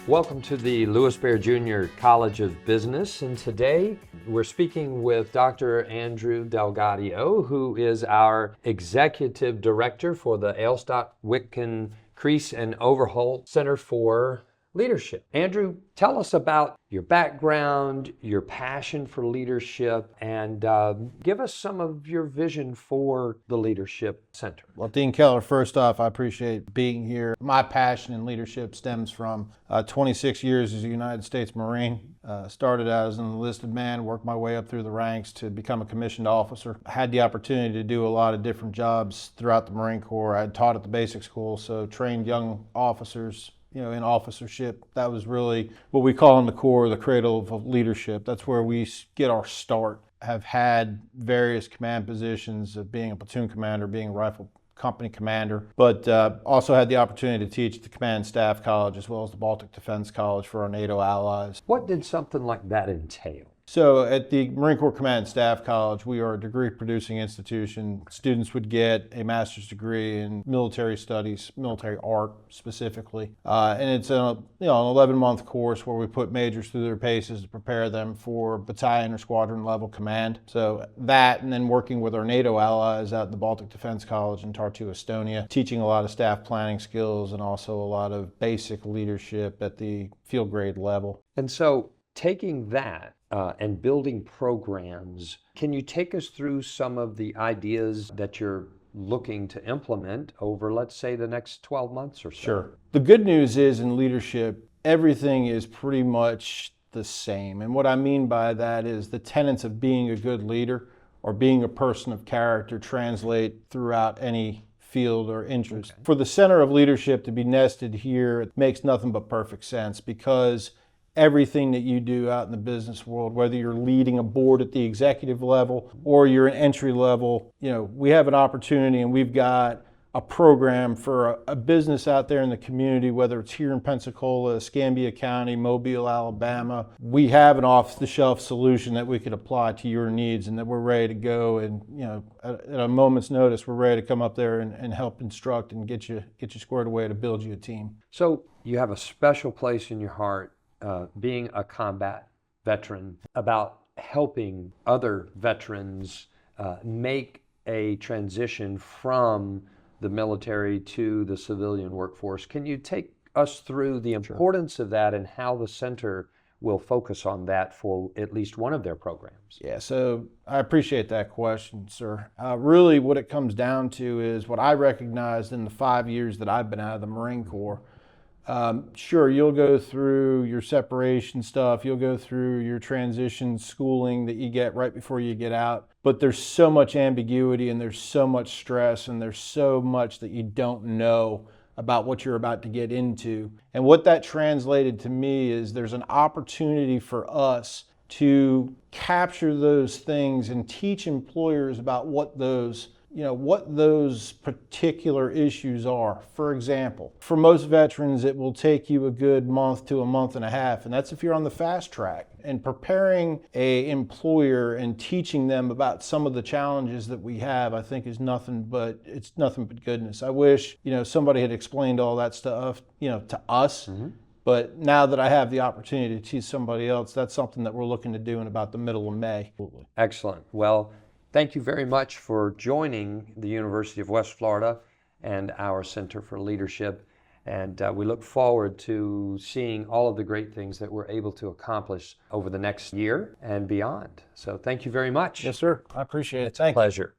Welcome to the Lewis Bear Jr. College of Business, and today we're speaking with Dr. Andrew Gaudio, who is our Executive Director for the Aylstock, Witkin, Kreis Overholtz Center for Leadership. Andrew, tell us about your background, your passion for leadership, and give us some of your vision for the Leadership Center. Well, Dean Keller, first off, I appreciate being here. My passion in leadership stems from 26 years as a United States Marine. Started as an enlisted man, worked my way up through the ranks to become a commissioned officer. I had the opportunity to do a lot of different jobs throughout the Marine Corps. I had taught at the basic school, so trained young officers, in officership. That was really what we call in the Corps the cradle of leadership. That's where we get our start. Have had various command positions of being a platoon commander, being a rifle company commander, but also had the opportunity to teach at the Command Staff College as well as the Baltic Defense College for our NATO allies. What did something like that entail? So at the Marine Corps Command Staff College, we are a degree-producing institution. Students would get a master's degree in military studies, military art specifically. And it's an 11-month course where we put majors through their paces to prepare them for battalion or squadron level command. So that, and then working with our NATO allies out at the Baltic Defense College in Tartu, Estonia, teaching a lot of staff planning skills and also a lot of basic leadership at the field grade level. And so taking that and building programs, can you take us through some of the ideas that you're looking to implement over, let's say, the next 12 months or so? Sure. The good news is in leadership, everything is pretty much the same. And what I mean by that is the tenets of being a good leader or being a person of character translate throughout any field or interest. Okay. For the center of leadership to be nested here, it makes nothing but perfect sense, because everything that you do out in the business world, whether you're leading a board at the executive level or you're an entry level, we have an opportunity and we've got a program for a business out there in the community, whether it's here in Pensacola, Escambia County, Mobile, Alabama. We have an off-the-shelf solution that we could apply to your needs and that we're ready to go. And, at a moment's notice, we're ready to come up there and help instruct and get you squared away to build you a team. So you have a special place in your heart, being a combat veteran, about helping other veterans make a transition from the military to the civilian workforce. Can you take us through the importance of that and how the center will focus on that for at least one of their programs? Yeah, so I appreciate that question, sir. Really what it comes down to is what I recognized in the 5 years that I've been out of the Marine Corps. Sure, you'll go through your separation stuff, you'll go through your transition schooling that you get right before you get out, but there's so much ambiguity and there's so much stress and there's so much that you don't know about what you're about to get into. And what that translated to me is there's an opportunity for us to capture those things and teach employers about what those particular issues are. For example, for most veterans, it will take you a good month to a month and a half, and that's if you're on the fast track. And preparing an employer and teaching them about some of the challenges that we have, I think is nothing but goodness. I wish, somebody had explained all that stuff, to us. Mm-hmm. But now that I have the opportunity to teach somebody else, that's something that we're looking to do in about the middle of May. Excellent. Well, thank you very much for joining the University of West Florida and our Center for Leadership. And we look forward to seeing all of the great things that we're able to accomplish over the next year and beyond. So thank you very much. Yes, sir. I appreciate it. Thank you. Pleasure.